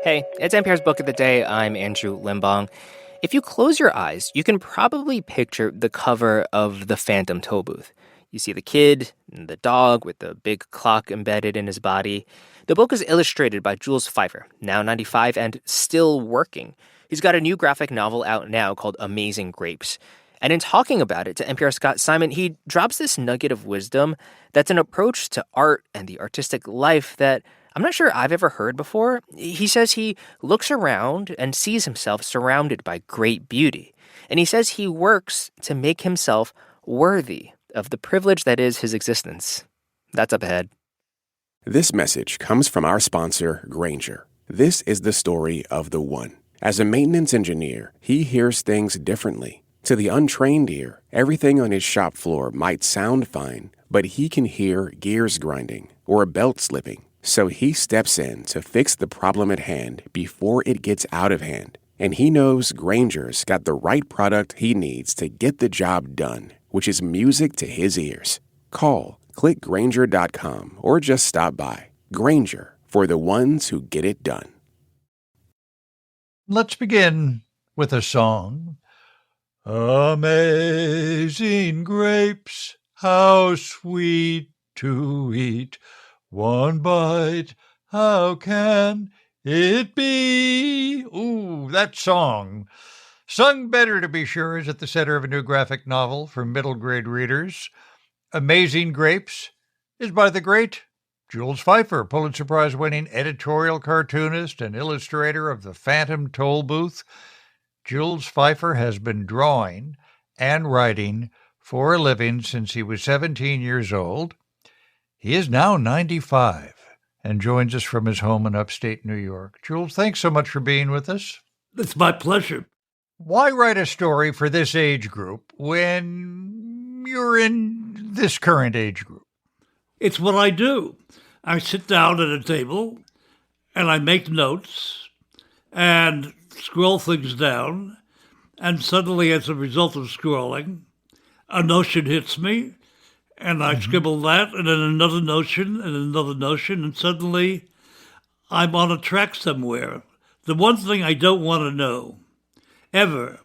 Hey, it's NPR's Book of the Day. I'm Andrew Limbong. If you close your eyes, you can probably picture the cover of the Phantom Tollbooth. You see the kid and the dog with the big clock embedded in his body. The book is illustrated by Jules Feiffer, now 95 and still working. He's got a new graphic novel out now called Amazing Grapes. And in talking about it to NPR Scott Simon, he drops this nugget of wisdom that's an approach to art and the artistic life that I'm not sure I've ever heard before. He says he looks around and sees himself surrounded by great beauty. And he says he works to make himself worthy of the privilege that is his existence. That's up ahead. This message comes from our sponsor, Grainger. This is the story of the one. As a maintenance engineer, he hears things differently. To the untrained ear, everything on his shop floor might sound fine, but he can hear gears grinding or a belt slipping. So he steps in to fix the problem at hand before it gets out of hand. And he knows Grainger's got the right product he needs to get the job done, which is music to his ears. Click Grainger.com or just stop by. Grainger, for the ones who get it done. Let's begin with a song. Amazing grapes, how sweet to eat. One bite, how can it be? Ooh, that song. Sung better, to be sure, is at the center of a new graphic novel for middle grade readers. Amazing Grapes is by the great Jules Feiffer, Pulitzer Prize-winning editorial cartoonist and illustrator of the Phantom Tollbooth. Jules Feiffer has been drawing and writing for a living since he was 17 years old. He is now 95 and joins us from his home in upstate New York. Jules, thanks so much for being with us. It's my pleasure. Why write a story for this age group when you're in this current age group? It's what I do. I sit down at a table and I make notes and scroll things down. And suddenly, as a result of scrolling, a notion hits me. And I scribble that, and then another notion, and suddenly I'm on a track somewhere. The one thing I don't want to know, ever,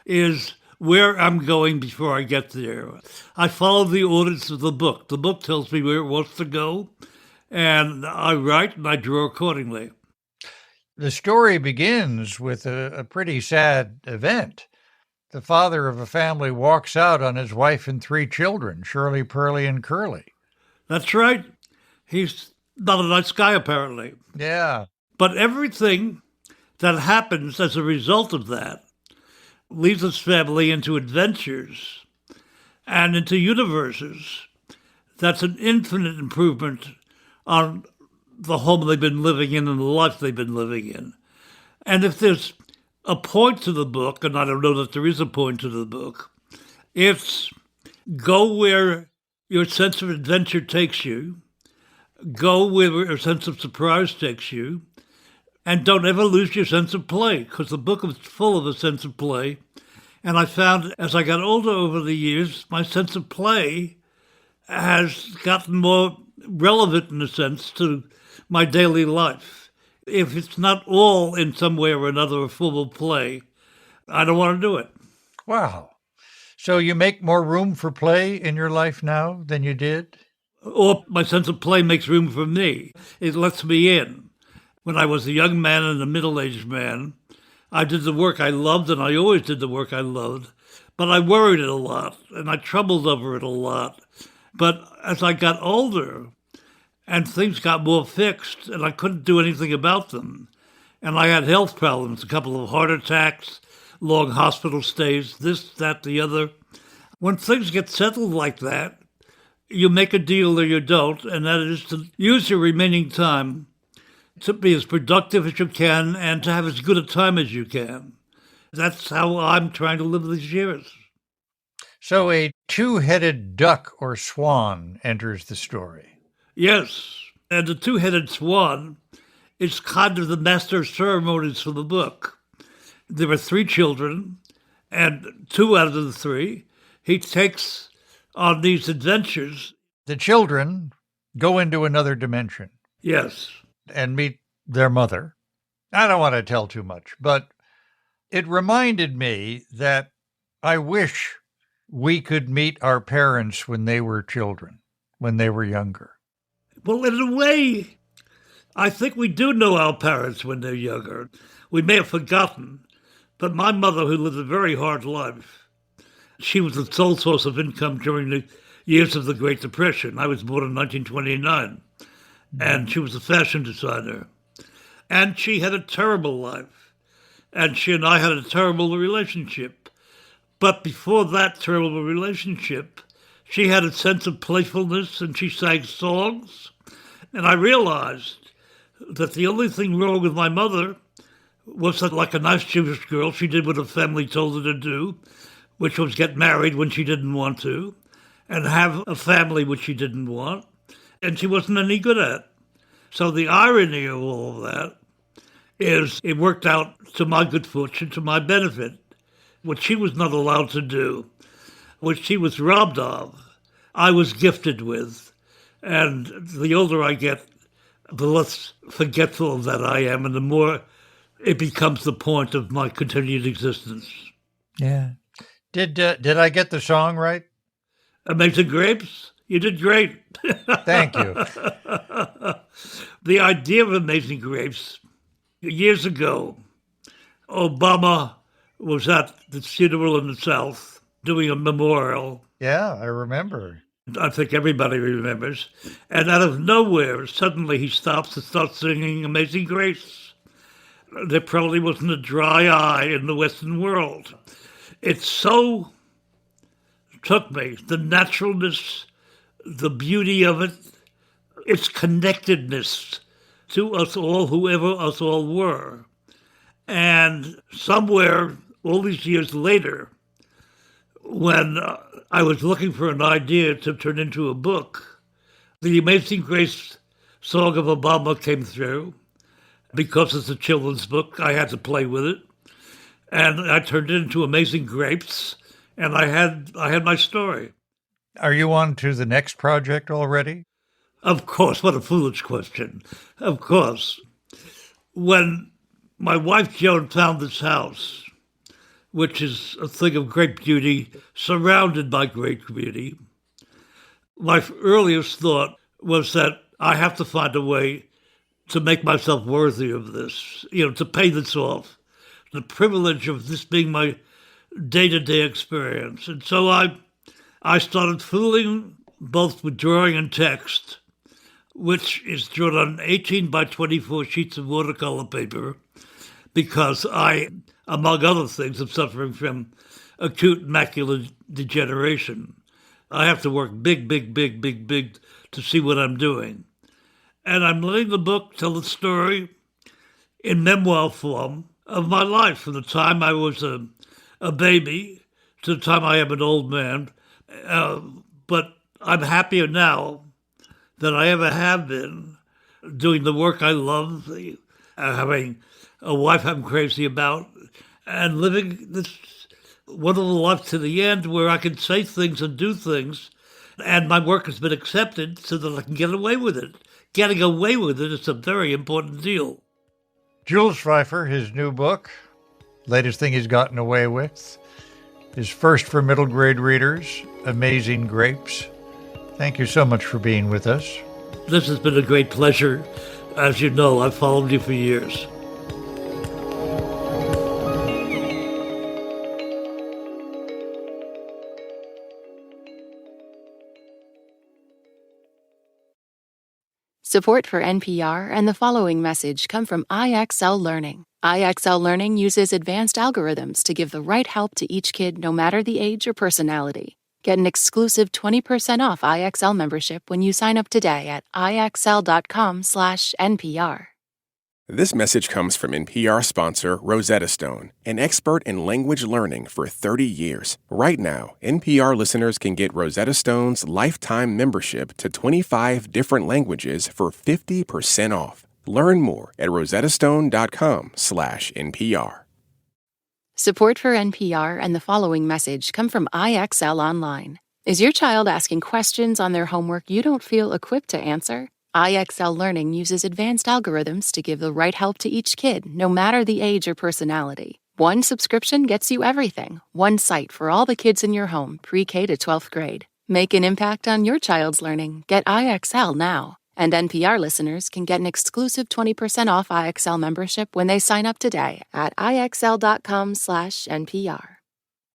is where I'm going before I get there. I follow the orders of the book. The book tells me where it wants to go, and I write and I draw accordingly. The story begins with a pretty sad event. The father of a family walks out on his wife and 3 children, Shirley, Pearlie, and Curly. That's right. He's not a nice guy, apparently. Yeah. But everything that happens as a result of that leads his family into adventures and into universes. That's an infinite improvement on the home they've been living in and the life they've been living in. And if there's a point to the book, and I don't know that there is a point to the book, it's go where your sense of adventure takes you, go where your sense of surprise takes you, and don't ever lose your sense of play, because the book is full of a sense of play. And I found as I got older over the years, my sense of play has gotten more relevant, in a sense, to my daily life. If it's not all in some way or another a form of play, I don't want to do it. Wow. So you make more room for play in your life now than you did? Or my sense of play makes room for me. It lets me in. When I was a young man and a middle-aged man, I did the work I loved, and I always did the work I loved, but I worried it a lot, and I troubled over it a lot. But as I got older, and things got more fixed, and I couldn't do anything about them. And I had health problems, a couple of heart attacks, long hospital stays, this, that, the other. When things get settled like that, you make a deal or you don't, and that is to use your remaining time to be as productive as you can and to have as good a time as you can. That's how I'm trying to live these years. So a 2-headed duck or swan enters the story. Yes, and the 2-headed swan is kind of the master of ceremonies for the book. There are 3 children, and 2 out of the 3 he takes on these adventures. The children go into another dimension. Yes. And meet their mother, I don't want to tell too much, but it reminded me that I wish we could meet our parents when they were children, when they were younger. Well, in a way, I think we do know our parents when they're younger. We may have forgotten, but my mother, who lived a very hard life, she was the sole source of income during the years of the Great Depression. I was born in 1929, and she was a fashion designer. And she had a terrible life, and she and I had a terrible relationship. But before that terrible relationship, she had a sense of playfulness, and she sang songs. And I realized that the only thing wrong with my mother was that, like a nice Jewish girl, she did what her family told her to do, which was get married when she didn't want to, and have a family which she didn't want, and she wasn't any good at. So the irony of all of that is it worked out to my good fortune, to my benefit. What she was not allowed to do, what she was robbed of, I was gifted with. And the older I get, the less forgetful of that I am, and the more it becomes the point of my continued existence. Yeah. Did I get the song right? Amazing Grapes? You did great. Thank you. The idea of Amazing Grapes, years ago, Obama was at the funeral in the South doing a memorial. Yeah, I remember. I think everybody remembers. And out of nowhere, suddenly he stops and starts singing Amazing Grace. There probably wasn't a dry eye in the Western world. It so took me, the naturalness, the beauty of it, its connectedness to us all, whoever us all were. And somewhere, all these years later, when I was looking for an idea to turn into a book, the Amazing Grace song of Obama came through. Because it's a children's book, I had to play with it. And I turned it into Amazing Grapes, and I had my story. Are you on to the next project already? Of course, what a foolish question. Of course. When my wife Joan found this house, which is a thing of great beauty, surrounded by great beauty, my earliest thought was that I have to find a way to make myself worthy of this, to pay this off, the privilege of this being my day-to-day experience. And so I started fooling both with drawing and text, which is drawn on 18 by 24 sheets of watercolor paper, because I, among other things, am suffering from acute macular degeneration. I have to work big to see what I'm doing. And I'm letting the book tell the story in memoir form of my life, from the time I was a baby to the time I am an old man. But I'm happier now than I ever have been, doing the work I love, having a wife I'm crazy about, and living this wonderful life to the end where I can say things and do things, and my work has been accepted so that I can get away with it. Getting away with it is a very important deal. Jules Feiffer, his new book, latest thing he's gotten away with, his first for middle grade readers, Amazing Grapes. Thank you so much for being with us. This has been a great pleasure. As you know, I've followed you for years. Support for NPR and the following message come from IXL Learning. IXL Learning uses advanced algorithms to give the right help to each kid, no matter the age or personality. Get an exclusive 20% off IXL membership when you sign up today at IXL.com/NPR. This message comes from NPR sponsor Rosetta Stone, an expert in language learning for 30 years. Right now, NPR listeners can get Rosetta Stone's lifetime membership to 25 different languages for 50% off. Learn more at rosettastone.com/NPR. Support for NPR and the following message come from IXL Online. Is your child asking questions on their homework you don't feel equipped to answer? IXL Learning uses advanced algorithms to give the right help to each kid, no matter the age or personality. One subscription gets you everything. One site for all the kids in your home, pre-K to 12th grade. Make an impact on your child's learning. Get IXL now. And NPR listeners can get an exclusive 20% off IXL membership when they sign up today at IXL.com/NPR.